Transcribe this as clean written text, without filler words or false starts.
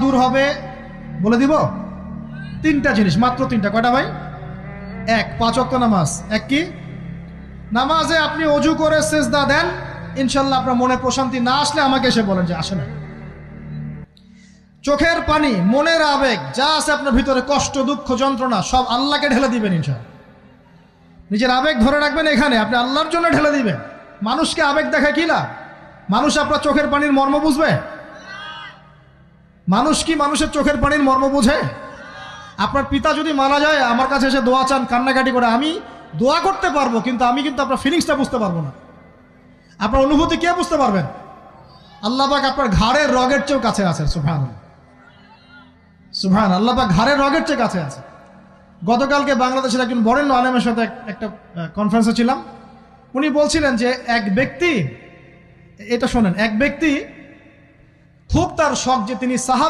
দূর হবে বলে দিব? তিনটা জিনিস, মাত্র তিনটা। কয়টা ভাই? এক, 5 ওয়াক্ত নামাজ। এক কি? নামাজে আপনি অজু করে সেজদা দেন, ইনশাল্লাহ আপনার মনে প্রশান্তি না আসলে আমাকে এসে বলেন যে আসে না। চোখের পানি, মনের আবেগ যা আছে আপনার ভিতরে, কষ্ট, দুঃখ, যন্ত্রণা, সব আল্লাহকে ঢেলে দিবেন ইনশাল্লাহ। নিজের আবেগ ধরে রাখবেন এখানে, আপনি আল্লাহর জন্য ঢেলে দিবেন। মানুষকে আবেগ দেখা কি লাভ? মানুষ আপনার চোখের পানির মর্ম বুঝবে? মানুষ কি মানুষের চোখের পানির মর্ম বুঝে? আপনার পিতা যদি মারা যায়, আমার কাছে এসে দোয়া চান কান্নাকাটি করে, আমি দোয়া করতে পারবো, কিন্তু আমি কিন্তু আপনার ফিলিংসটা বুঝতে পারবো না। আপনার অনুভূতি কে বুঝতে পারবেন? আল্লাহ পাক আপনার ঘাড়ের রগের চেয়েও কাছে আছে। সুবহানাল্লাহ, সুবহানাল্লাহ। আল্লাহ পাক ঘাড়ের রগের চেয়ে কাছে আছে। গতকালকে বাংলাদেশের একজন বরেণ্য আলেমের সাথে একটা কনফারেন্সে ছিলাম। উনি বলছিলেন যে এক ব্যক্তি, এটা শোনেন, এক ব্যক্তি খুব তার শখ যে তিনি সাহাবী